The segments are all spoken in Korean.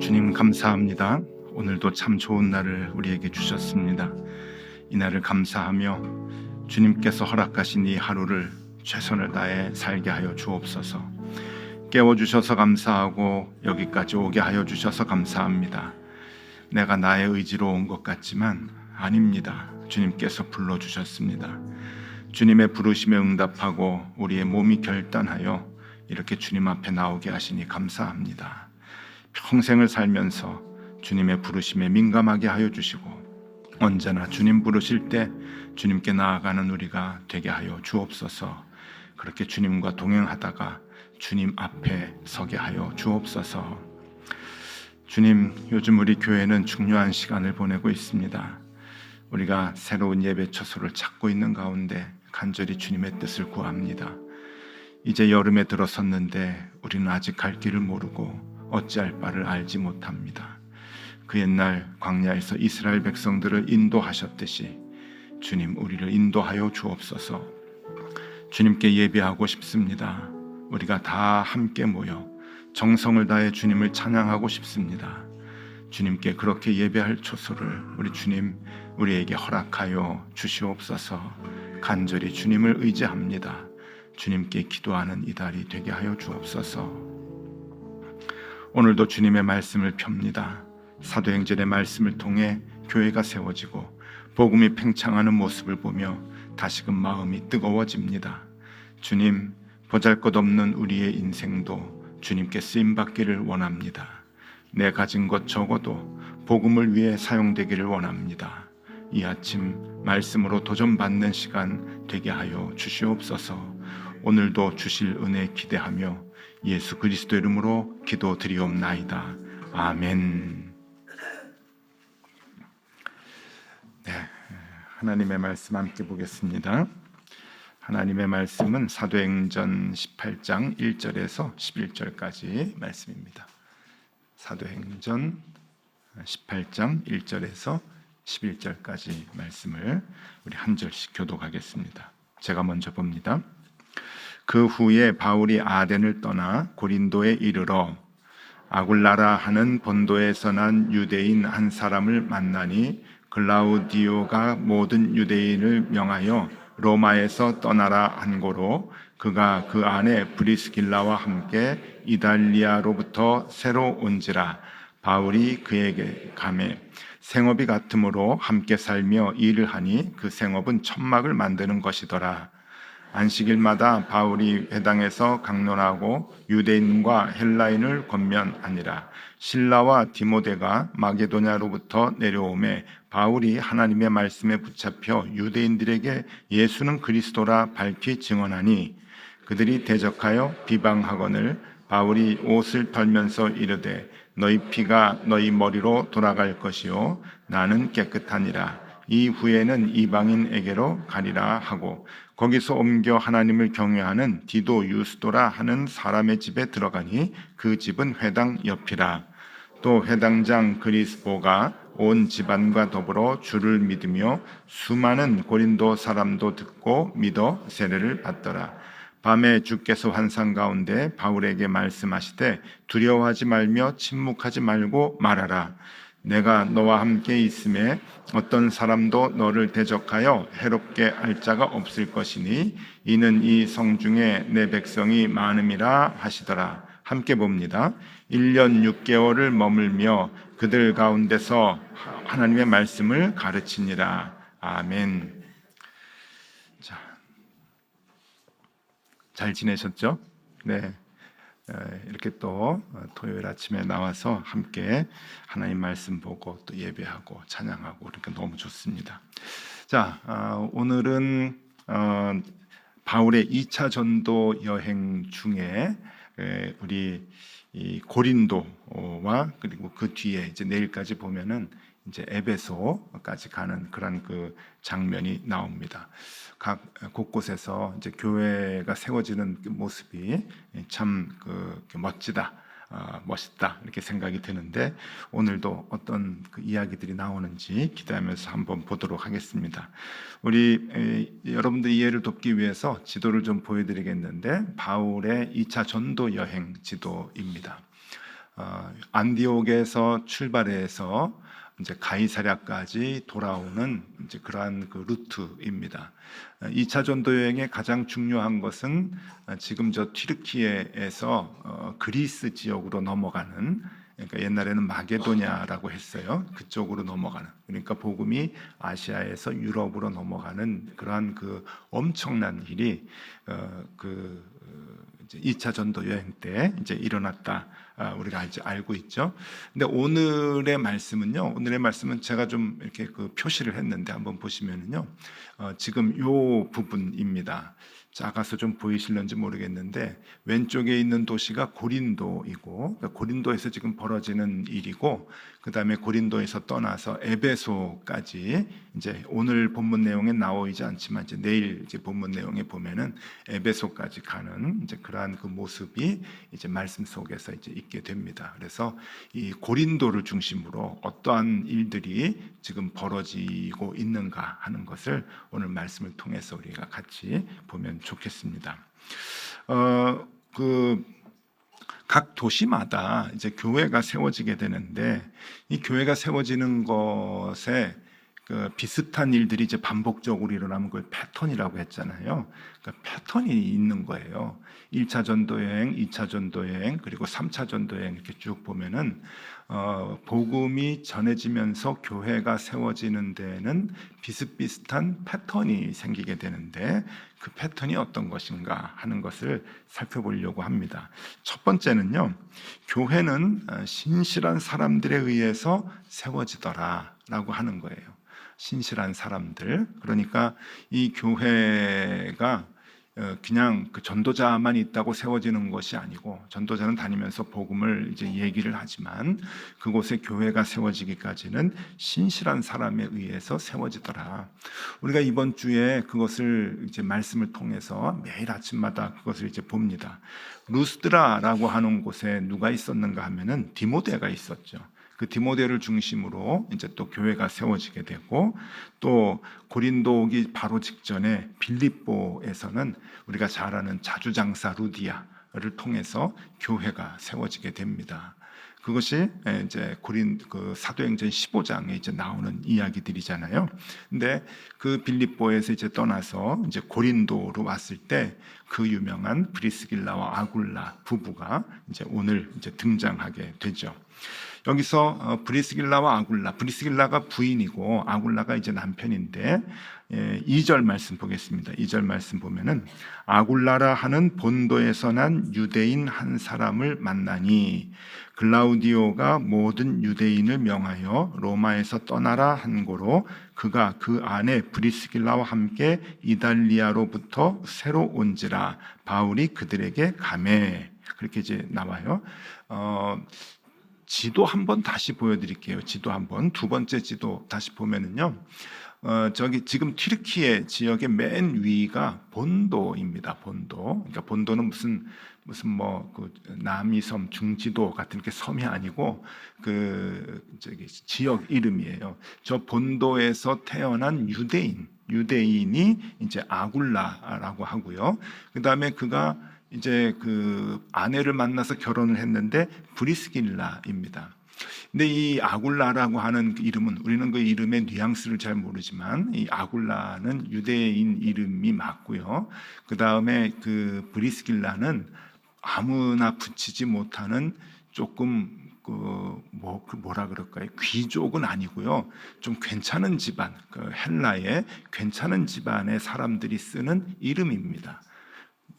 주님 감사합니다. 오늘도 참 좋은 날을 우리에게 주셨습니다. 이 날을 감사하며 주님께서 허락하신 이 하루를 최선을 다해 살게 하여 주옵소서. 깨워주셔서 감사하고 여기까지 오게 하여 주셔서 감사합니다. 내가 나의 의지로 온 것 같지만 아닙니다. 주님께서 불러주셨습니다. 주님의 부르심에 응답하고 우리의 몸이 결단하여 이렇게 주님 앞에 나오게 하시니 감사합니다. 평생을 살면서 주님의 부르심에 민감하게 하여 주시고 언제나 주님 부르실 때 주님께 나아가는 우리가 되게 하여 주옵소서. 그렇게 주님과 동행하다가 주님 앞에 서게 하여 주옵소서. 주님, 요즘 우리 교회는 중요한 시간을 보내고 있습니다. 우리가 새로운 예배 처소를 찾고 있는 가운데 간절히 주님의 뜻을 구합니다. 이제 여름에 들어섰는데 우리는 아직 갈 길을 모르고 어찌할 바를 알지 못합니다. 그 옛날 광야에서 이스라엘 백성들을 인도하셨듯이 주님, 우리를 인도하여 주옵소서. 주님께 예배하고 싶습니다. 우리가 다 함께 모여 정성을 다해 주님을 찬양하고 싶습니다. 주님께 그렇게 예배할 초소를 우리 주님 우리에게 허락하여 주시옵소서. 간절히 주님을 의지합니다. 주님께 기도하는 이달이 되게 하여 주옵소서. 오늘도 주님의 말씀을 펴니다. 사도행전의 말씀을 통해 교회가 세워지고 복음이 팽창하는 모습을 보며 다시금 마음이 뜨거워집니다. 주님, 보잘것없는 우리의 인생도 주님께 쓰임받기를 원합니다. 내 가진 것 적어도 복음을 위해 사용되기를 원합니다. 이 아침 말씀으로 도전받는 시간 되게 하여 주시옵소서. 오늘도 주실 은혜 기대하며 예수 그리스도 이름으로 기도드리옵나이다. 아멘. 네, 하나님의 말씀 함께 보겠습니다. 하나님의 말씀은 사도행전 18장 1절에서 11절까지 말씀입니다. 사도행전 18장 1절에서 11절까지 말씀을 우리 한 절씩 교독하겠습니다. 제가 먼저 봅니다. 그 후에 바울이 아덴을 떠나 고린도에 이르러 아굴라라 하는 본도에서 난 유대인 한 사람을 만나니 글라우디오가 모든 유대인을 명하여 로마에서 떠나라 한 고로 그가 그 안에 브리스길라와 함께 이달리아로부터 새로 온지라. 바울이 그에게 가매 생업이 같으므로 함께 살며 일을 하니 그 생업은 천막을 만드는 것이더라. 안식일마다 바울이 회당에서 강론하고 유대인과 헬라인을 권면하니라. 실라와 디모데가 마게도냐로부터 내려오매 바울이 하나님의 말씀에 붙잡혀 유대인들에게 예수는 그리스도라 밝히 증언하니 그들이 대적하여 비방하거늘 바울이 옷을 털면서 이르되 너희 피가 너희 머리로 돌아갈 것이요 나는 깨끗하니라. 이후에는 이방인에게로 가리라 하고 거기서 옮겨 하나님을 경외하는 디도 유스도라 하는 사람의 집에 들어가니 그 집은 회당 옆이라. 또 회당장 그리스보가 온 집안과 더불어 주를 믿으며 수많은 고린도 사람도 듣고 믿어 세례를 받더라. 밤에 주께서 환상 가운데 바울에게 말씀하시되 두려워하지 말며 침묵하지 말고 말하라. 내가 너와 함께 있음에 어떤 사람도 너를 대적하여 해롭게 할 자가 없을 것이니 이는 이 성중에 내 백성이 많음이라 하시더라. 함께 봅니다. 1년 6개월을 머물며 그들 가운데서 하나님의 말씀을 가르치니라. 아멘. 자, 잘 지내셨죠? 네. 이렇게 또 토요일 아침에 나와서 함께 하나님 말씀 보고 또 예배하고 찬양하고 그러니까 너무 좋습니다. 자, 오늘은 바울의 2차 전도 여행 중에 우리 이 고린도와 그리고 그 뒤에 이제 내일까지 보면은 이제 에베소까지 가는 그런 그 장면이 나옵니다. 각 곳곳에서 이제 교회가 세워지는 그 모습이 참 멋지다, 멋있다 이렇게 생각이 드는데 오늘도 어떤 그 이야기들이 나오는지 기대하면서 한번 보도록 하겠습니다. 우리 여러분들 이해를 돕기 위해서 지도를 좀 보여드리겠는데 바울의 2차 전도 여행 지도입니다. 안디옥에서 출발해서 이제 가이사랴까지 돌아오는 이제 그러한 그 루트입니다. 2차 전도 여행의 가장 중요한 것은 지금 저 튀르키예에서 그리스 지역으로 넘어가는, 그러니까 옛날에는 마게도냐라고 했어요. 그쪽으로 넘어가는, 그러니까 복음이 아시아에서 유럽으로 넘어가는 그러한 그 엄청난 일이 이제 2차 전도 여행 때 이제 일어났다. 우리가 이제 알고 있죠. 근데 오늘의 말씀은 제가 좀 이렇게 그 표시를 했는데 한번 보시면은요, 지금 요 부분입니다. 작아서 좀 보이실런지 모르겠는데 왼쪽에 있는 도시가 고린도이고, 그러니까 고린도에서 지금 벌어지는 일이고, 그 다음에 고린도에서 떠나서 에베소까지, 이제 오늘 본문 내용에 나오지 않지만 이제 내일 이제 본문 내용에 보면은 에베소까지 가는 이제 그러한 그 모습이 이제 말씀 속에서 이제 있게 됩니다. 그래서 이 고린도를 중심으로 어떠한 일들이 지금 벌어지고 있는가 하는 것을 오늘 말씀을 통해서 우리가 같이 보면 좋겠습니다. 각 도시마다 이제 교회가 세워지게 되는데, 이 교회가 세워지는 것에 그 비슷한 일들이 이제 반복적으로 일어나면 그걸 패턴이라고 했잖아요. 그러니까 패턴이 있는 거예요. 1차 전도 여행, 2차 전도 여행, 그리고 3차 전도 여행 이렇게 쭉 보면은 복음이 전해지면서 교회가 세워지는 데에는 비슷비슷한 패턴이 생기게 되는데, 그 패턴이 어떤 것인가 하는 것을 살펴보려고 합니다. 첫 번째는요, 교회는 신실한 사람들에 의해서 세워지더라라고 하는 거예요. 신실한 사람들, 그러니까 이 교회가 그냥 그 전도자만 있다고 세워지는 것이 아니고, 전도자는 다니면서 복음을 이제 얘기를 하지만 그곳에 교회가 세워지기까지는 신실한 사람에 의해서 세워지더라. 우리가 이번 주에 그것을 이제 말씀을 통해서 매일 아침마다 그것을 이제 봅니다. 루스드라라고 하는 곳에 누가 있었는가 하면은 디모데가 있었죠. 그 디모데를 중심으로 이제 또 교회가 세워지게 되고, 또 고린도 오기 바로 직전에 빌립보에서는 우리가 잘 아는 자주장사 루디아를 통해서 교회가 세워지게 됩니다. 그것이 이제 그 사도행전 15장에 이제 나오는 이야기들이잖아요. 근데 그 빌립보에서 이제 떠나서 이제 고린도로 왔을 때 그 유명한 브리스길라와 아굴라 부부가 이제 오늘 이제 등장하게 되죠. 여기서 브리스길라와 아굴라, 브리스길라가 부인이고 아굴라가 이제 남편인데, 2절 말씀 보겠습니다. 2절 말씀 보면은 아굴라라 하는 본도에서 난 유대인 한 사람을 만나니 글라우디오가 모든 유대인을 명하여 로마에서 떠나라 한 고로 그가 그 안에 브리스길라와 함께 이달리아로부터 새로 온지라 바울이 그들에게 가매. 그렇게 이제 나와요. 지도 한번 다시 보여드릴게요. 지도 한번, 두 번째 지도 다시 보면은요, 저기 지금 튀르키예 지역의 맨 위가 본도입니다. 본도. 그러니까 본도는 무슨 뭐 그 남이섬, 중지도 같은 게 섬이 아니고 그 저기 지역 이름이에요. 저 본도에서 태어난 유대인이 이제 아굴라라고 하고요. 그 다음에 그가 이제 그 아내를 만나서 결혼을 했는데 브리스길라입니다. 근데 이 아굴라라고 하는 그 이름은, 우리는 그 이름의 뉘앙스를 잘 모르지만 이 아굴라는 유대인 이름이 맞고요. 그 다음에 그 브리스길라는 아무나 붙이지 못하는 조금 뭐라 그럴까요? 귀족은 아니고요. 좀 괜찮은 집안, 그 헬라의 괜찮은 집안의 사람들이 쓰는 이름입니다.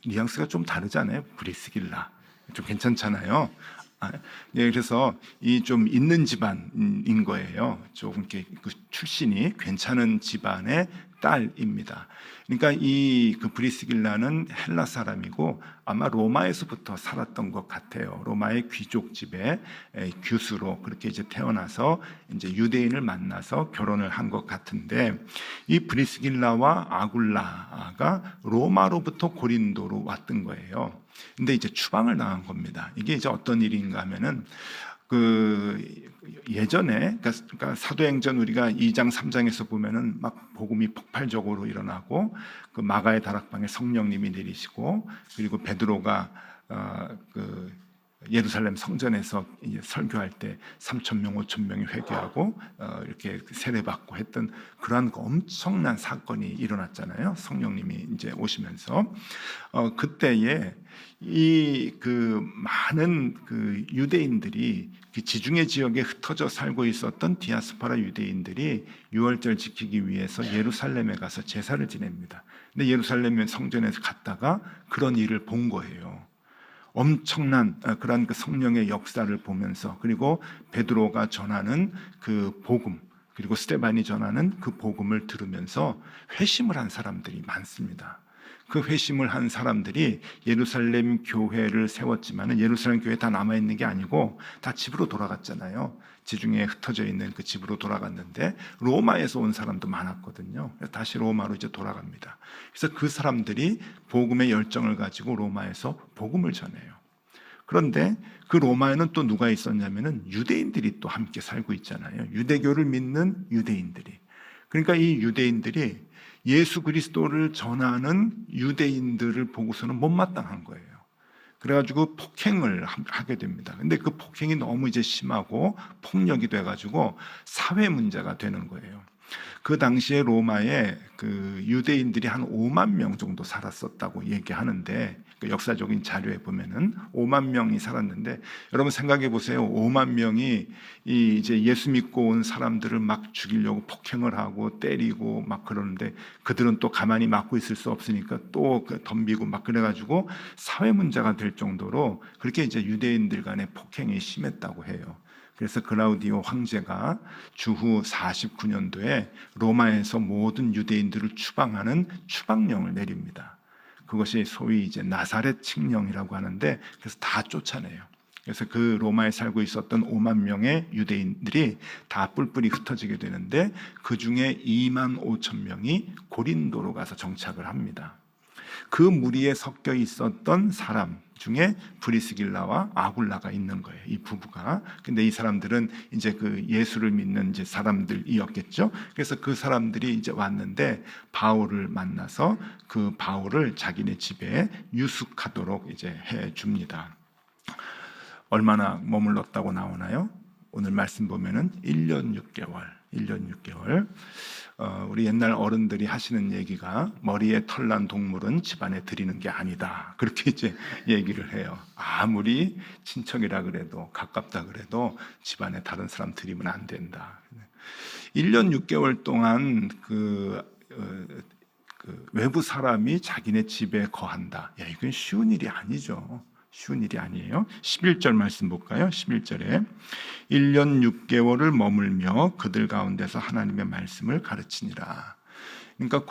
뉘앙스가 좀 다르잖아요. 브리스길라 좀 괜찮잖아요. 그래서 이 좀 있는 집안인 거예요. 조금 이렇게 그 출신이 괜찮은 집안의 딸입니다. 그러니까 이 그 브리스길라는 헬라 사람이고 아마 로마에서부터 살았던 것 같아요. 로마의 귀족 집의 규수로 그렇게 이제 태어나서 이제 유대인을 만나서 결혼을 한 것 같은데, 이 브리스길라와 아굴라가 로마로부터 고린도로 왔던 거예요. 근데 이제 추방을 당한 겁니다. 이게 이제 어떤 일인가 하면은 그 예전에, 그러니까 사도행전 우리가 2장 3장에서 보면은 막 복음이 폭발적으로 일어나고 그 마가의 다락방에 성령님이 내리시고, 그리고 베드로가 그 예루살렘 성전에서 이제 설교할 때 3천 명, 5천 명이 회개하고 이렇게 세례받고 했던 그러한 엄청난 사건이 일어났잖아요. 성령님이 이제 오시면서 그때에 이 그 많은 그 유대인들이 그 지중해 지역에 흩어져 살고 있었던 디아스포라 유대인들이 유월절 지키기 위해서 예루살렘에 가서 제사를 지냅니다. 근데 예루살렘 성전에서 갔다가 그런 일을 본 거예요. 엄청난 그런 그 성령의 역사를 보면서, 그리고 베드로가 전하는 그 복음, 그리고 스데반이 전하는 그 복음을 들으면서 회심을 한 사람들이 많습니다. 그 회심을 한 사람들이 예루살렘 교회를 세웠지만 예루살렘 교회 다 남아있는 게 아니고 다 집으로 돌아갔잖아요. 지중해에 흩어져 있는 그 집으로 돌아갔는데 로마에서 온 사람도 많았거든요. 다시 로마로 이제 돌아갑니다. 그래서 그 사람들이 복음의 열정을 가지고 로마에서 복음을 전해요. 그런데 그 로마에는 또 누가 있었냐면은 유대인들이 또 함께 살고 있잖아요. 유대교를 믿는 유대인들이. 그러니까 이 유대인들이 예수 그리스도를 전하는 유대인들을 보고서는 못마땅한 거예요. 그래가지고 폭행을 하게 됩니다. 근데 그 폭행이 너무 이제 심하고 폭력이 돼가지고 사회 문제가 되는 거예요. 그 당시에 로마에 그 유대인들이 한 5만 명 정도 살았었다고 얘기하는데, 그 역사적인 자료에 보면은 5만 명이 살았는데, 여러분 생각해 보세요. 5만 명이 이 이제 예수 믿고 온 사람들을 막 죽이려고 폭행을 하고 때리고 막 그러는데, 그들은 또 가만히 맞고 있을 수 없으니까 또 덤비고 막 그래가지고 사회 문제가 될 정도로 그렇게 이제 유대인들 간의 폭행이 심했다고 해요. 그래서 글라우디오 황제가 주후 49년도에 로마에서 모든 유대인들을 추방하는 추방령을 내립니다. 그것이 소위 이제 나사렛 칙령이라고 하는데, 그래서 다 쫓아내요. 그래서 그 로마에 살고 있었던 5만 명의 유대인들이 다 뿔뿔이 흩어지게 되는데, 그 중에 2만 5천 명이 고린도로 가서 정착을 합니다. 그 무리에 섞여 있었던 사람 중에 브리스길라와 아굴라가 있는 거예요. 이 부부가. 근데 이 사람들은 이제 그 예수를 믿는 이제 사람들이었겠죠. 그래서 그 사람들이 이제 왔는데 바울을 만나서 그 바울을 자기네 집에 유숙하도록 이제 해 줍니다. 얼마나 머물렀다고 나오나요? 오늘 말씀 보면은 1년 6개월. 1년 6개월. 우리 옛날 어른들이 하시는 얘기가 머리에 털난 동물은 집안에 들이는 게 아니다. 그렇게 이제 얘기를 해요. 아무리 친척이라 그래도 가깝다 그래도 집안에 다른 사람 들이면 안 된다. 1년 6개월 동안 그 외부 사람이 자기네 집에 거한다. 야, 이건 쉬운 일이 아니죠. 쉬운 일이 아니에요. 11절 말씀 볼까요? 11절에 1년 6개월을 머물며 그들 가운데서 하나님의 말씀을 가르치니라. 그러니까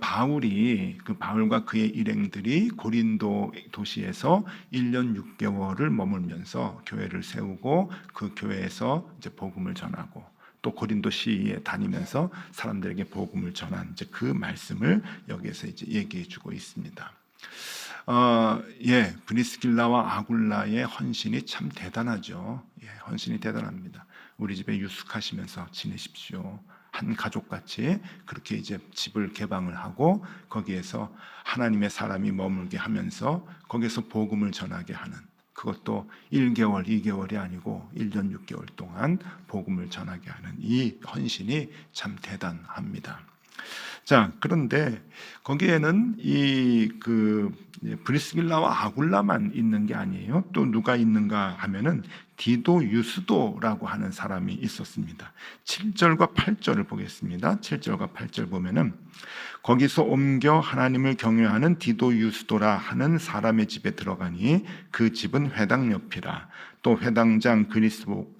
바울과 그의 일행들이 고린도 도시에서 1년 6개월을 머물면서 교회를 세우고 그 교회에서 이제 복음을 전하고 또 고린도시에 다니면서 사람들에게 복음을 전한 이제 그 말씀을 여기에서 이제 얘기해 주고 있습니다. 브리스길라와 아굴라의 헌신이 참 대단하죠. 헌신이 대단합니다. 우리 집에 유숙하시면서 지내십시오. 한 가족같이 그렇게 이제 집을 개방을 하고 거기에서 하나님의 사람이 머물게 하면서 거기에서 복음을 전하게 하는, 그것도 1개월, 2개월이 아니고 1년 6개월 동안 복음을 전하게 하는 이 헌신이 참 대단합니다. 자, 그런데 거기에는 브리스길라와 아굴라만 있는 게 아니에요. 또 누가 있는가 하면은 디도 유스도라고 하는 사람이 있었습니다. 7절과 8절을 보겠습니다. 7절과 8절 보면은 거기서 옮겨 하나님을 경외하는 디도 유스도라 하는 사람의 집에 들어가니 그 집은 회당 옆이라. 또 회당장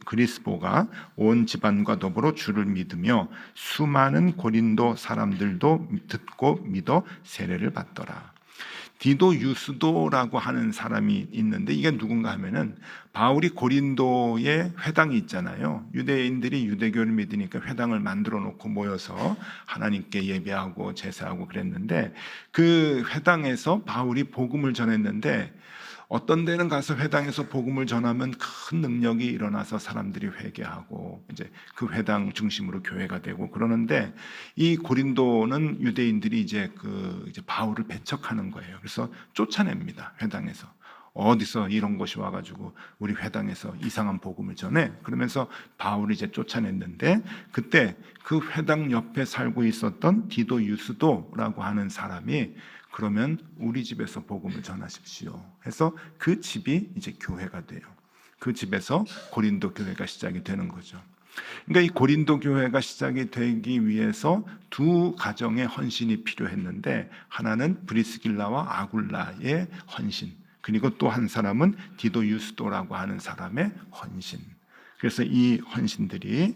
그리스보가 온 집안과 더불어 주를 믿으며 수많은 고린도 사람들도 듣고 믿어 세례를 받더라. 디도 유스도라고 하는 사람이 있는데 이게 누군가 하면은 바울이 고린도에 회당이 있잖아요. 유대인들이 유대교를 믿으니까 회당을 만들어 놓고 모여서 하나님께 예배하고 제사하고 그랬는데 그 회당에서 바울이 복음을 전했는데 어떤 데는 가서 회당에서 복음을 전하면 큰 능력이 일어나서 사람들이 회개하고 이제 그 회당 중심으로 교회가 되고 그러는데 이 고린도는 유대인들이 이제 바울을 배척하는 거예요. 그래서 쫓아냅니다. 회당에서. 어디서 이런 것이 와가지고 우리 회당에서 이상한 복음을 전해? 그러면서 바울을 이제 쫓아냈는데, 그때 그 회당 옆에 살고 있었던 디도 유스도라고 하는 사람이, 그러면 우리 집에서 복음을 전하십시오 해서 그 집이 이제 교회가 돼요. 그 집에서 고린도 교회가 시작이 되는 거죠. 그러니까 이 고린도 교회가 시작이 되기 위해서 두 가정의 헌신이 필요했는데, 하나는 브리스길라와 아굴라의 헌신, 그리고 또 한 사람은 디도 유스도라고 하는 사람의 헌신. 그래서 이 헌신들이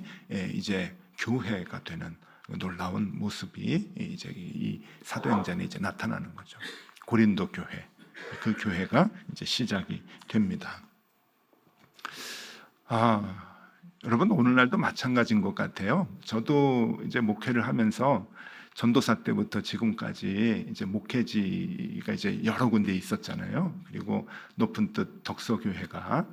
이제 교회가 되는 놀라운 모습이 이제 이 사도행전에 이제 나타나는 거죠. 고린도 교회, 그 교회가 이제 시작이 됩니다. 여러분, 오늘날도 마찬가지인 것 같아요. 저도 이제 목회를 하면서 전도사 때부터 지금까지 이제 목회지가 이제 여러 군데 있었잖아요. 그리고 높은 뜻 덕서교회가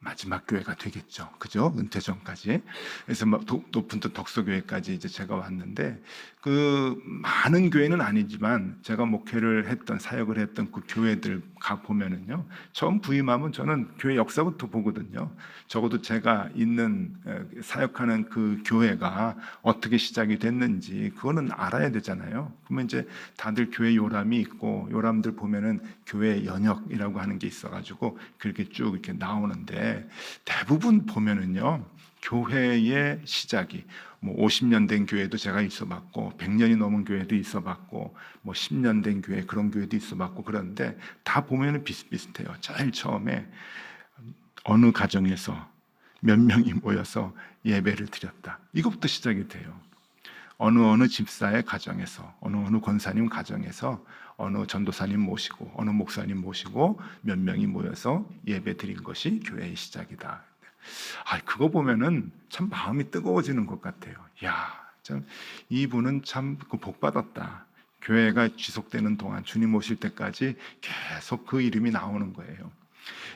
마지막 교회가 되겠죠. 그죠? 은퇴 전까지. 그래서 높은 뜻 덕서교회까지 이제 제가 왔는데, 그 많은 교회는 아니지만 제가 목회를 했던, 사역을 했던 그 교회들 가 보면은요, 처음 부임하면 저는 교회 역사부터 보거든요. 적어도 제가 있는 사역하는 그 교회가 어떻게 시작이 됐는지 그거는 알아야 되잖아요. 그러면 이제 다들 교회 요람이 있고, 요람들 보면은 교회 연역이라고 하는 게 있어가지고 그렇게 쭉 이렇게 나오는데, 대부분 보면은요, 교회의 시작이 뭐 50년 된 교회도 제가 있어봤고, 100년이 넘은 교회도 있어봤고, 뭐 10년 된 교회, 그런 교회도 있어봤고, 그런데 다 보면은 비슷비슷해요. 제일 처음에 어느 가정에서 몇 명이 모여서 예배를 드렸다, 이것부터 시작이 돼요. 어느 집사의 가정에서, 어느 권사님 가정에서 어느 전도사님 모시고, 어느 목사님 모시고 몇 명이 모여서 예배 드린 것이 교회의 시작이다. 그거 보면은 참 마음이 뜨거워지는 것 같아요. 야, 참 이분은 참 복 받았다. 교회가 지속되는 동안, 주님 오실 때까지 계속 그 이름이 나오는 거예요.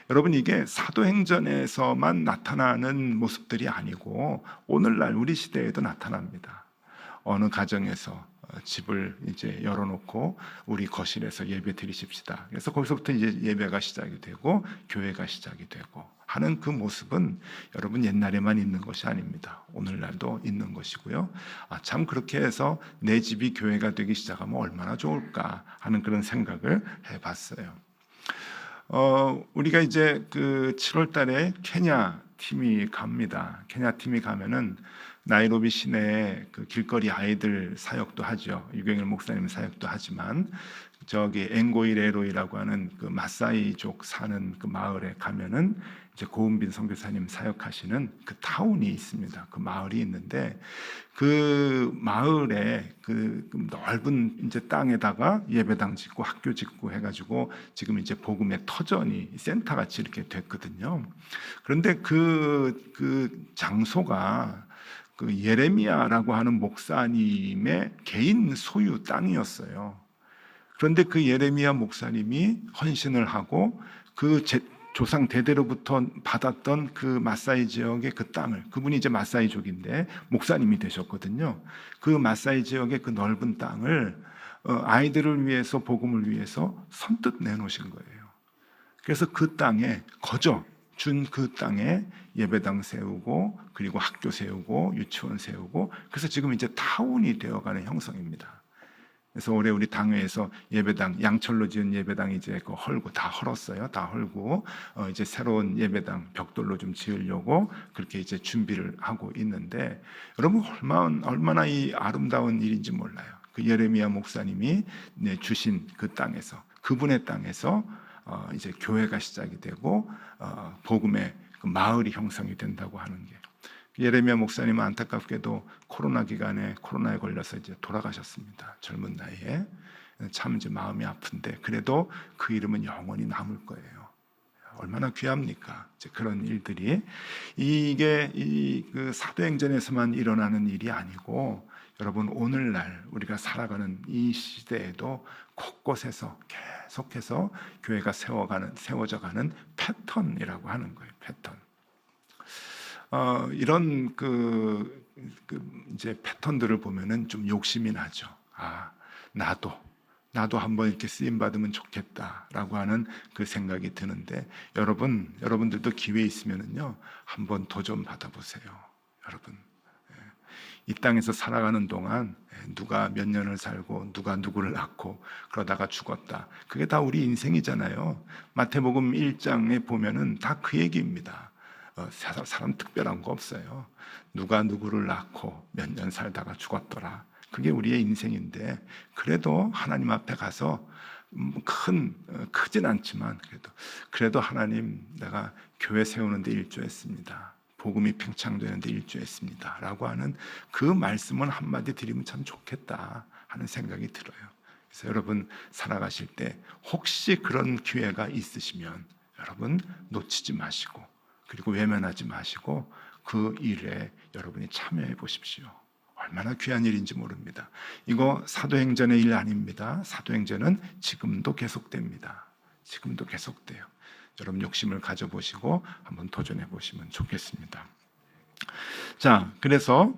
여러분, 이게 사도행전에서만 나타나는 모습들이 아니고 오늘날 우리 시대에도 나타납니다. 어느 가정에서 집을 이제 열어놓고 우리 거실에서 예배 드리십시다. 그래서 거기서부터 이제 예배가 시작이 되고 교회가 시작이 되고 하는 그 모습은 여러분 옛날에만 있는 것이 아닙니다. 오늘날도 있는 것이고요. 참 그렇게 해서 내 집이 교회가 되기 시작하면 얼마나 좋을까 하는 그런 생각을 해봤어요. 우리가 이제 그 7월 달에 케냐 팀이 갑니다. 케냐 팀이 가면은 나이로비 시내에 그 길거리 아이들 사역도 하죠. 유경일 목사님 사역도 하지만, 저기 엥고이레로이라고 하는 그 마사이족 사는 그 마을에 가면은 이제 고은빈 선교사님 사역하시는 그 타운이 있습니다. 그 마을이 있는데, 그 마을에 그 넓은 이제 땅에다가 예배당 짓고 학교 짓고 해가지고 지금 이제 복음의 터전이 센터 같이 이렇게 됐거든요. 그런데 그 장소가 그 예레미야라고 하는 목사님의 개인 소유 땅이었어요. 그런데 그 예레미야 목사님이 헌신을 하고 그 조상 대대로부터 받았던 그 마사이 지역의 그 땅을, 그분이 이제 마사이족인데 목사님이 되셨거든요. 그 마사이 지역의 그 넓은 땅을 아이들을 위해서, 복음을 위해서 선뜻 내놓으신 거예요. 그래서 그 땅에 거저 준 그 땅에 예배당 세우고, 그리고 학교 세우고, 유치원 세우고, 그래서 지금 이제 타운이 되어가는 형성입니다. 그래서 올해 우리 당회에서 예배당, 양철로 지은 예배당 이제 그 헐고 다 헐었어요. 다 헐고 이제 새로운 예배당 벽돌로 좀 지으려고 그렇게 이제 준비를 하고 있는데, 여러분 얼마나 이 아름다운 일인지 몰라요. 그 예레미야 목사님이 주신 그 땅에서, 그분의 땅에서 이제 교회가 시작이 되고 복음의 그 마을이 형성이 된다고 하는 게, 예레미야 목사님은 안타깝게도 코로나 기간에 코로나에 걸려서 이제 돌아가셨습니다. 젊은 나이에. 참 이제 마음이 아픈데, 그래도 그 이름은 영원히 남을 거예요. 얼마나 귀합니까? 이제 그런 일들이, 이게 그 사도행전에서만 일어나는 일이 아니고, 여러분 오늘날 우리가 살아가는 이 시대에도 곳곳에서 계속해서 교회가 세워져가는 패턴이라고 하는 거예요. 패턴. 이런 이제 패턴들을 보면은 좀 욕심이 나죠. 나도 나도 한번 이렇게 쓰임 받으면 좋겠다라고 하는 그 생각이 드는데, 여러분들도 기회 있으면은요 한번 도전 받아보세요. 여러분, 이 땅에서 살아가는 동안 누가 몇 년을 살고 누가 누구를 낳고 그러다가 죽었다, 그게 다 우리 인생이잖아요. 마태복음 1장에 보면은 다 그 얘기입니다. 사람 특별한 거 없어요. 누가 누구를 낳고 몇 년 살다가 죽었더라, 그게 우리의 인생인데, 그래도 하나님 앞에 가서 크진 않지만 그래도 하나님, 내가 교회 세우는데 일조했습니다, 복음이 팽창되는데 일조했습니다 라고 하는 그 말씀을 한마디 드리면 참 좋겠다 하는 생각이 들어요. 그래서 여러분 살아가실 때 혹시 그런 기회가 있으시면 여러분 놓치지 마시고, 그리고 외면하지 마시고 그 일에 여러분이 참여해 보십시오. 얼마나 귀한 일인지 모릅니다. 이거 사도행전의 일 아닙니다. 사도행전은 지금도 계속됩니다. 지금도 계속돼요. 여러분 욕심을 가져보시고 한번 도전해 보시면 좋겠습니다. 자, 그래서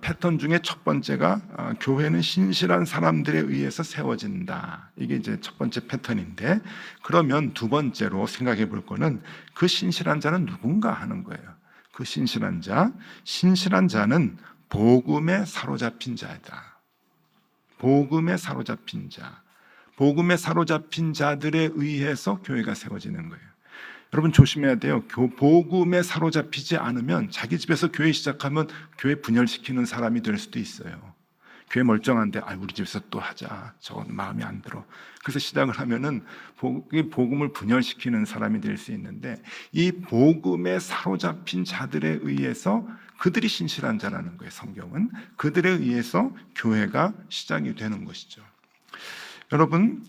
패턴 중에 첫 번째가 교회는 신실한 사람들에 의해서 세워진다. 이게 이제 첫 번째 패턴인데, 그러면 두 번째로 생각해 볼 거는 그 신실한 자는 누군가 하는 거예요. 그 신실한 자는 복음에 사로잡힌 자이다. 복음에 사로잡힌 자. 복음에 사로잡힌 자들에 의해서 교회가 세워지는 거예요. 여러분 조심해야 돼요. 복음에 사로잡히지 않으면 자기 집에서 교회 시작하면 교회 분열시키는 사람이 될 수도 있어요. 교회 멀쩡한데 우리 집에서 또 하자, 저건 마음에 안 들어, 그래서 시작을 하면은 복음을 분열시키는 사람이 될 수 있는데, 이 복음에 사로잡힌 자들에 의해서, 그들이 신실한 자라는 거예요. 성경은 그들에 의해서 교회가 시작이 되는 것이죠. 여러분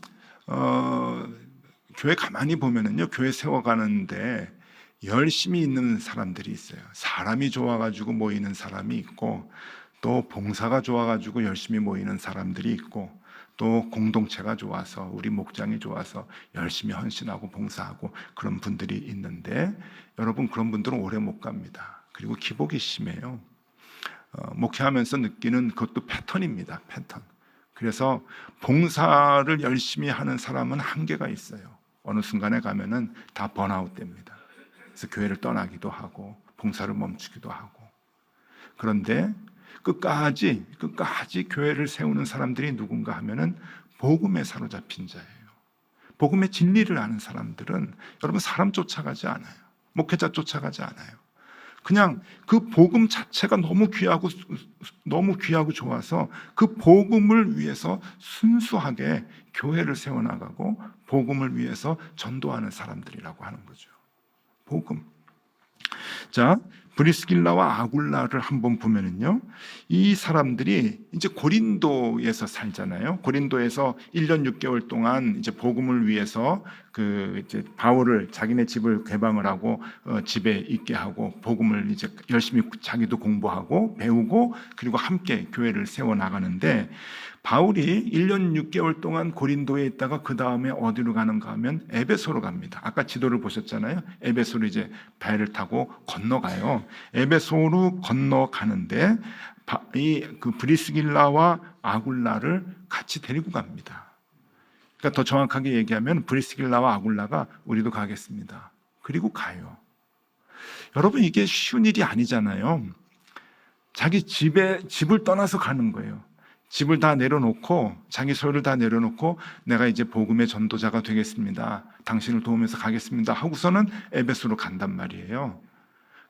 교회 가만히 보면은요, 교회 세워가는데 열심히 있는 사람들이 있어요. 사람이 좋아가지고 모이는 사람이 있고, 또 봉사가 좋아가지고 열심히 모이는 사람들이 있고, 또 공동체가 좋아서, 우리 목장이 좋아서 열심히 헌신하고 봉사하고 그런 분들이 있는데, 여러분 그런 분들은 오래 못 갑니다. 그리고 기복이 심해요. 목회하면서 느끼는 그것도 패턴입니다. 패턴. 그래서 봉사를 열심히 하는 사람은 한계가 있어요. 어느 순간에 가면은 다 번아웃 됩니다. 그래서 교회를 떠나기도 하고 봉사를 멈추기도 하고. 그런데 끝까지 교회를 세우는 사람들이 누군가 하면은 복음에 사로잡힌 자예요. 복음의 진리를 아는 사람들은 여러분 사람 쫓아가지 않아요. 목회자 쫓아가지 않아요. 그냥 그 복음 자체가 너무 귀하고 좋아서 그 복음을 위해서 순수하게 교회를 세워나가고 복음을 위해서 전도하는 사람들이라고 하는 거죠. 복음. 자, 브리스길라와 아굴라를 한번 보면은요, 이 사람들이 이제 고린도에서 살잖아요. 고린도에서 1년 6개월 동안 이제 복음을 위해서 이제 바울을 자기네 집을 개방을 하고 집에 있게 하고 복음을 이제 열심히 자기도 공부하고 배우고, 그리고 함께 교회를 세워 나가는데, 바울이 1년 6개월 동안 고린도에 있다가 그 다음에 어디로 가는가 하면 에베소로 갑니다. 아까 지도를 보셨잖아요. 에베소로 이제 배를 타고 건너가요. 에베소로 건너가는데 그 브리스길라와 아굴라를 같이 데리고 갑니다. 그러니까 더 정확하게 얘기하면 브리스길라와 아굴라가 우리도 가겠습니다. 그리고 가요. 여러분 이게 쉬운 일이 아니잖아요. 자기 집을 떠나서 가는 거예요. 집을 다 내려놓고, 자기 소유를 다 내려놓고, 내가 이제 복음의 전도자가 되겠습니다, 당신을 도우면서 가겠습니다 하고서는 에베소로 간단 말이에요.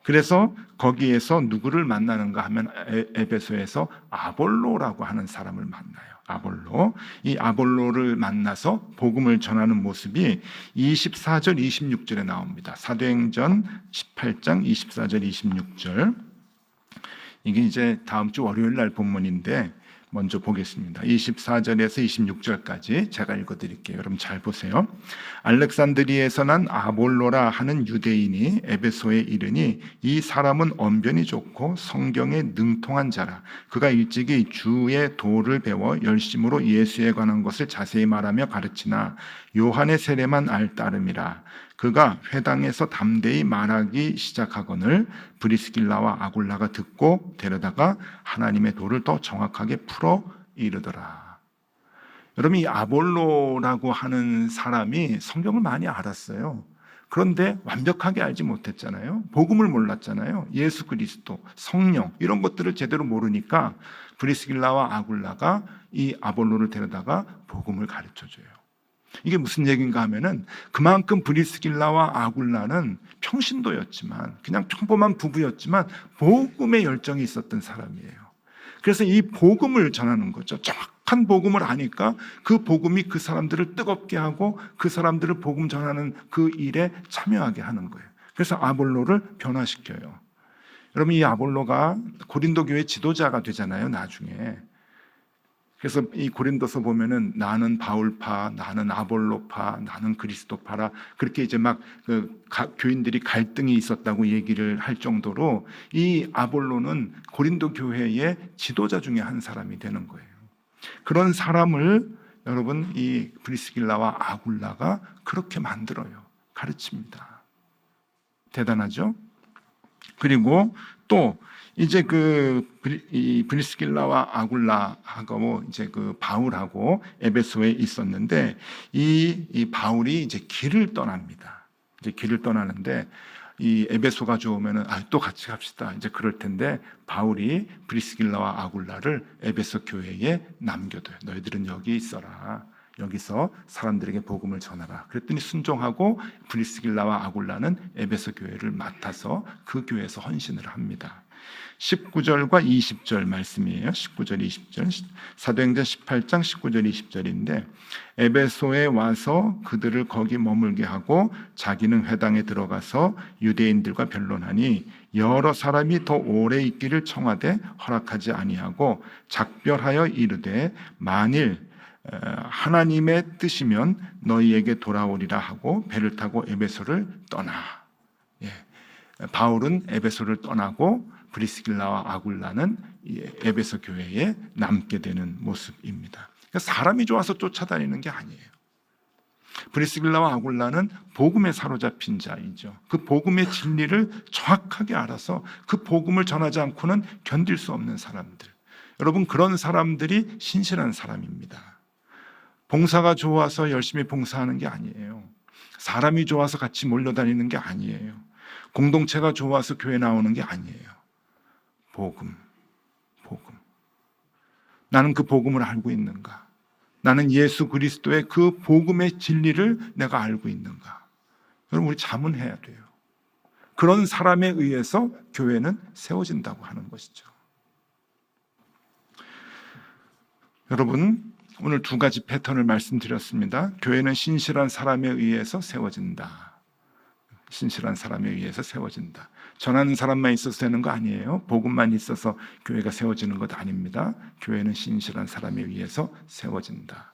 그래서 거기에서 누구를 만나는가 하면 에베소에서 아볼로라고 하는 사람을 만나요. 아볼로. 이 아볼로를 만나서 복음을 전하는 모습이 24절 26절에 나옵니다. 사도행전 18장 24절 26절. 이게 이제 다음 주 월요일 날 본문인데 먼저 보겠습니다. 24절에서 26절까지 제가 읽어드릴게요. 여러분 잘 보세요. 알렉산드리에서 난 아볼로라 하는 유대인이 에베소에 이르니, 이 사람은 언변이 좋고 성경에 능통한 자라. 그가 일찍이 주의 도를 배워 열심으로 예수에 관한 것을 자세히 말하며 가르치나 요한의 세례만 따름이라. 그가 회당에서 담대히 말하기 시작하거늘 브리스길라와 아굴라가 듣고 데려다가 하나님의 도를 더 정확하게 풀어 이르더라. 여러분, 이 아볼로라고 하는 사람이 성경을 많이 알았어요. 그런데 완벽하게 알지 못했잖아요. 복음을 몰랐잖아요. 예수 그리스도, 성령 이런 것들을 제대로 모르니까 브리스길라와 아굴라가 이 아볼로를 데려다가 복음을 가르쳐줘요. 이게 무슨 얘기인가 하면은, 그만큼 브리스길라와 아굴라는 평신도였지만, 그냥 평범한 부부였지만 복음의 열정이 있었던 사람이에요. 그래서 이 복음을 전하는 거죠. 정확한 복음을 아니까 그 복음이 그 사람들을 뜨겁게 하고 그 사람들을 복음 전하는 그 일에 참여하게 하는 거예요. 그래서 아볼로를 변화시켜요. 여러분, 이 아볼로가 고린도 교회 지도자가 되잖아요, 나중에. 그래서 이 고린도서 보면은 나는 바울파, 나는 아볼로파, 나는 그리스도파라, 그렇게 이제 막 교인들이 갈등이 있었다고 얘기를 할 정도로 이 아볼로는 고린도 교회의 지도자 중에 한 사람이 되는 거예요. 그런 사람을 여러분, 이 브리스길라와 아굴라가 그렇게 만들어요. 가르칩니다. 대단하죠? 그리고 또 이제 이 브리스길라와 아굴라하고 이제 바울하고 에베소에 있었는데, 이 바울이 이제 길을 떠납니다. 이제 길을 떠나는데, 이 에베소가 좋으면은 또 같이 갑시다, 이제 그럴 텐데, 바울이 브리스길라와 아굴라를 에베소 교회에 남겨둬요. 너희들은 여기 있어라. 여기서 사람들에게 복음을 전하라. 그랬더니 순종하고 브리스길라와 아굴라는 에베소 교회를 맡아서 그 교회에서 헌신을 합니다. 19절과 20절 말씀이에요. 19절, 20절. 사도행전 18장 19절, 20절인데, 에베소에 와서 그들을 거기 머물게 하고 자기는 회당에 들어가서 유대인들과 변론하니 여러 사람이 더 오래 있기를 청하되 허락하지 아니하고 작별하여 이르되 만일 하나님의 뜻이면 너희에게 돌아오리라 하고 배를 타고 에베소를 떠나. 바울은 에베소를 떠나고 브리스길라와 아굴라는 에베소 교회에 남게 되는 모습입니다. 그러니까 사람이 좋아서 쫓아다니는 게 아니에요. 브리스길라와 아굴라는 복음에 사로잡힌 자이죠. 그 복음의 진리를 정확하게 알아서 그 복음을 전하지 않고는 견딜 수 없는 사람들. 여러분, 그런 사람들이 신실한 사람입니다. 봉사가 좋아서 열심히 봉사하는 게 아니에요. 사람이 좋아서 같이 몰려다니는 게 아니에요. 공동체가 좋아서 교회 나오는 게 아니에요. 복음. 나는 그 복음을 알고 있는가? 나는 예수 그리스도의 그 복음의 진리를 내가 알고 있는가? 여러분, 우리 자문해야 돼요. 그런 사람에 의해서 교회는 세워진다고 하는 것이죠. 여러분, 오늘 두 가지 패턴을 말씀드렸습니다. 교회는 신실한 사람에 의해서 세워진다. 신실한 사람에 의해서 세워진다. 전하는 사람만 있어서 되는 거 아니에요. 복음만 있어서 교회가 세워지는 것 아닙니다. 교회는 신실한 사람에 의해서 세워진다.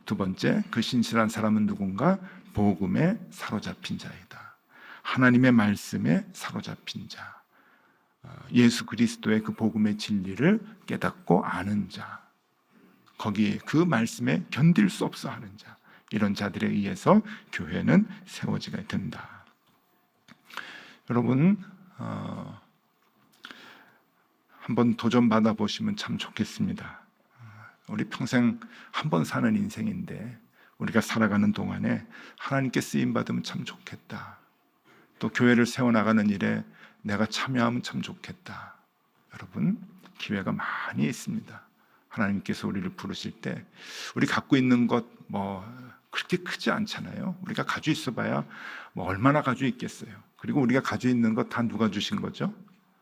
두 번째, 그 신실한 사람은 누군가? 복음에 사로잡힌 자이다. 하나님의 말씀에 사로잡힌 자. 예수 그리스도의 그 복음의 진리를 깨닫고 아는 자. 거기에 그 말씀에 견딜 수 없어 하는 자. 이런 자들에 의해서 교회는 세워지게 된다. 여러분, 한번 도전받아 보시면 참 좋겠습니다. 우리 평생 한 번 사는 인생인데 우리가 살아가는 동안에 하나님께 쓰임받으면 참 좋겠다. 또 교회를 세워나가는 일에 내가 참여하면 참 좋겠다. 여러분, 기회가 많이 있습니다. 하나님께서 우리를 부르실 때 우리 갖고 있는 것 그렇게 크지 않잖아요. 우리가 가지고 있어봐야 얼마나 가지고 있겠어요. 그리고 우리가 가지고 있는 것 다 누가 주신 거죠?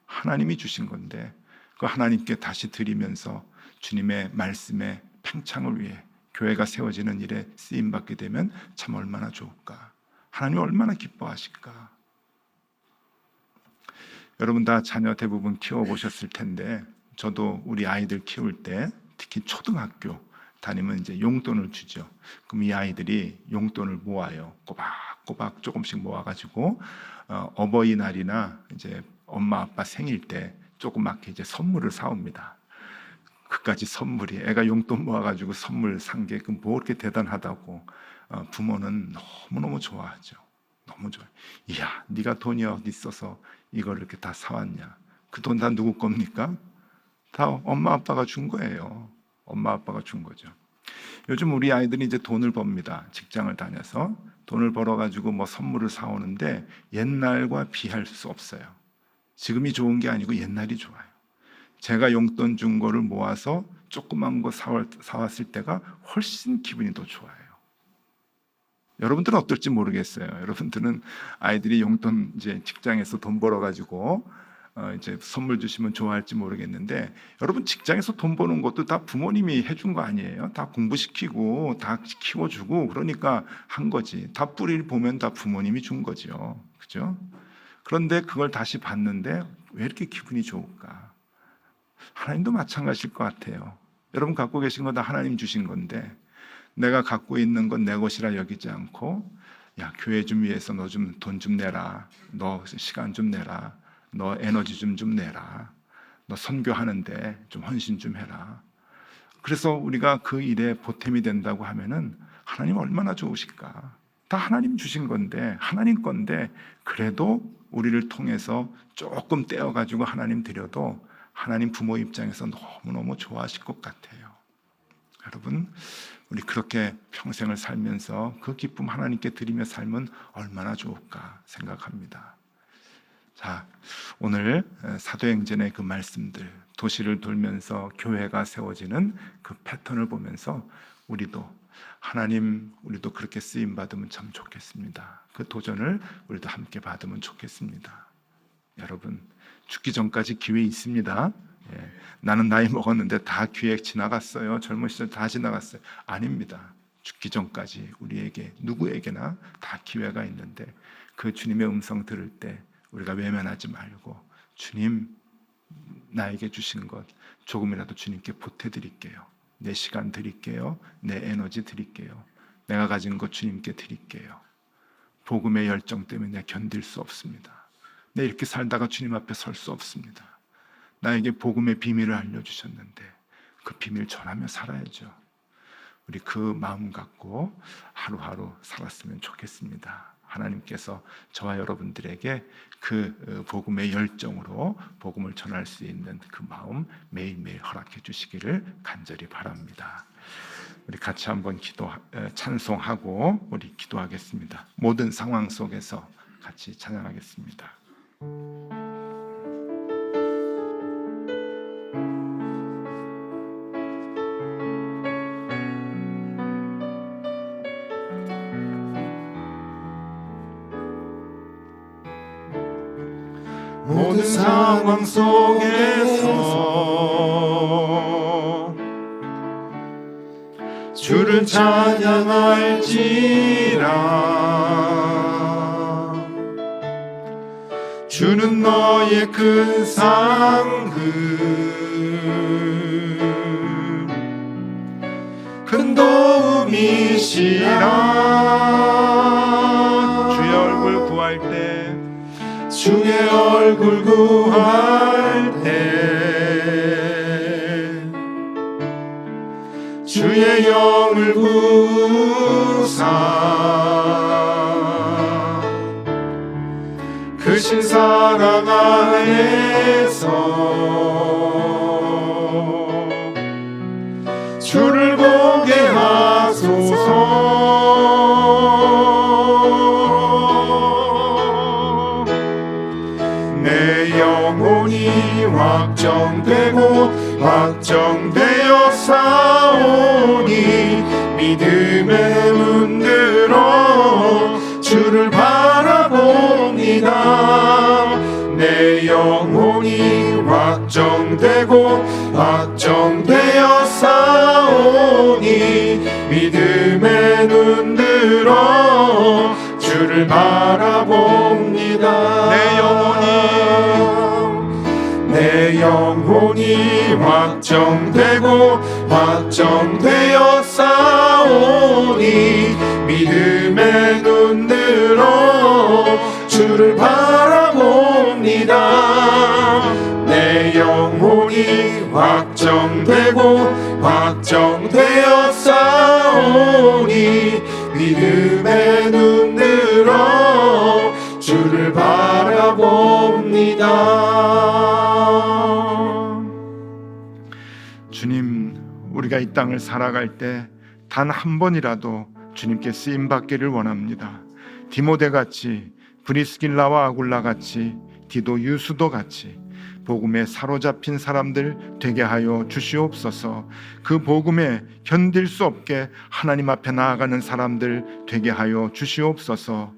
하나님이 주신 건데, 그 하나님께 다시 드리면서 주님의 말씀의 팽창을 위해 교회가 세워지는 일에 쓰임받게 되면 참 얼마나 좋을까. 하나님이 얼마나 기뻐하실까. 여러분 다 자녀 대부분 키워보셨을 텐데, 저도 우리 아이들 키울 때 특히 초등학교 다니면 이제 용돈을 주죠. 그럼 이 아이들이 용돈을 모아요. 꼬박꼬박 조금씩 모아가지고 어버이날이나 이제 엄마 아빠 생일 때 조그맣게 이제 선물을 사옵니다. 그까지 선물이, 애가 용돈 모아가지고 선물 산 게 뭐 그렇게 대단하다고 부모는 너무너무 좋아하죠. 너무 좋아요. 이야, 네가 돈이 어디 있어서 이걸 이렇게 다 사왔냐. 그 돈 다 누구 겁니까? 다 엄마 아빠가 준 거예요. 엄마 아빠가 준 거죠. 요즘 우리 아이들이 이제 돈을 법니다. 직장을 다녀서 돈을 벌어가지고 뭐 선물을 사오는데 옛날과 비할 수 없어요. 지금이 좋은 게 아니고 옛날이 좋아요. 제가 용돈 준 거를 모아서 조그만 거 사왔을 때가 훨씬 기분이 더 좋아요. 여러분들은 어떨지 모르겠어요. 여러분들은 아이들이 용돈 이제 직장에서 돈 벌어가지고 이제 선물 주시면 좋아할지 모르겠는데, 여러분 직장에서 돈 버는 것도 다 부모님이 해준 거 아니에요? 다 공부시키고 다 키워주고 그러니까 한 거지. 다 뿌리를 보면 다 부모님이 준 거죠. 그죠? 그런데 그걸 다시 받는데 왜 이렇게 기분이 좋을까? 하나님도 마찬가지일 것 같아요. 여러분 갖고 계신 거 다 하나님 주신 건데, 내가 갖고 있는 건 내 것이라 여기지 않고, 야, 교회 좀 위해서 너 좀 돈 좀 내라, 너 시간 좀 내라, 너 에너지 좀 내라, 너 선교하는데 좀 헌신 좀 해라. 그래서 우리가 그 일에 보탬이 된다고 하면은 하나님 얼마나 좋으실까. 다 하나님 주신 건데, 하나님 건데, 그래도 우리를 통해서 조금 떼어가지고 하나님 드려도 하나님 부모 입장에서 너무너무 좋아하실 것 같아요. 여러분, 우리 그렇게 평생을 살면서 그 기쁨 하나님께 드리며 살면 얼마나 좋을까 생각합니다. 자, 오늘 사도행전의 그 말씀들, 도시를 돌면서 교회가 세워지는 그 패턴을 보면서 우리도 그렇게 쓰임 받으면 참 좋겠습니다. 그 도전을 우리도 함께 받으면 좋겠습니다. 여러분, 죽기 전까지 기회 있습니다. 나는 나이 먹었는데 다 기회 지나갔어요. 젊은 시절 다 지나갔어요. 아닙니다. 죽기 전까지 우리에게 누구에게나 다 기회가 있는데, 그 주님의 음성 들을 때 우리가 외면하지 말고, 주님 나에게 주신 것 조금이라도 주님께 보태드릴게요. 내 시간 드릴게요. 내 에너지 드릴게요. 내가 가진 것 주님께 드릴게요. 복음의 열정 때문에 내가 견딜 수 없습니다. 내가 이렇게 살다가 주님 앞에 설 수 없습니다. 나에게 복음의 비밀을 알려주셨는데 그 비밀 전하며 살아야죠. 우리 그 마음 갖고 하루하루 살았으면 좋겠습니다. 하나님께서 저와 여러분들에게 그 복음의 열정으로 복음을 전할 수 있는 그 마음 매일매일 허락해 주시기를 간절히 바랍니다. 우리 같이 한번 찬송하고 우리 기도하겠습니다. 모든 상황 속에서 같이 찬양하겠습니다. 모든 상황 속에서 주를 찬양할지라. 주는 너의 큰 상급, 큰 도움이시라. 주의 얼굴 구할 때, 주의 얼굴 구할 때 주의 영을 구사 크신 사랑 안에서 주를 보게 하소서. 내 영혼이 확정되어 사오니 믿음에 문들어 주를 바라봅니다. 내 영혼이 확정되어 사오니 믿음에 눈들어 주를 바라봅니다. 내 영혼이 확정되어 사오니 믿음에 눈들어 주를 바라봅니다. 내 영혼이 확정되어 사오니 믿음에 눈들어 주를 바라봅니다. 주님, 우리가 이 땅을 살아갈 때 단 한 번이라도 주님께 쓰임 받기를 원합니다. 디모데 같이, 브리스길라와 아굴라 같이, 디도 유수도 같이 복음에 사로잡힌 사람들 되게 하여 주시옵소서. 그 복음에 견딜 수 없게 하나님 앞에 나아가는 사람들 되게 하여 주시옵소서.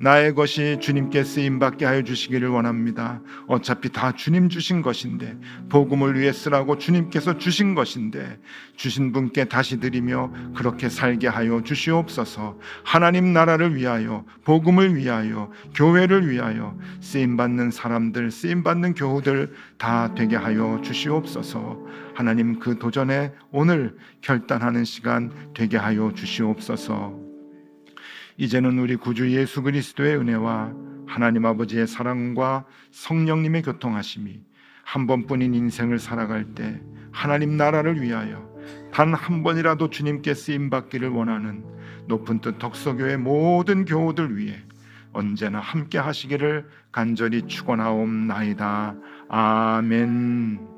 나의 것이 주님께 쓰임받게 하여 주시기를 원합니다. 어차피 다 주님 주신 것인데, 복음을 위해 쓰라고 주님께서 주신 것인데, 주신 분께 다시 드리며 그렇게 살게 하여 주시옵소서. 하나님 나라를 위하여, 복음을 위하여, 교회를 위하여 쓰임받는 사람들, 쓰임받는 교우들 다 되게 하여 주시옵소서. 하나님, 그 도전에 오늘 결단하는 시간 되게 하여 주시옵소서. 이제는 우리 구주 예수 그리스도의 은혜와 하나님 아버지의 사랑과 성령님의 교통하심이 한 번뿐인 인생을 살아갈 때 하나님 나라를 위하여 단 한 번이라도 주님께 쓰임받기를 원하는 높은 뜻 덕서교회 모든 교우들 위해 언제나 함께 하시기를 간절히 축원하옵나이다. 아멘.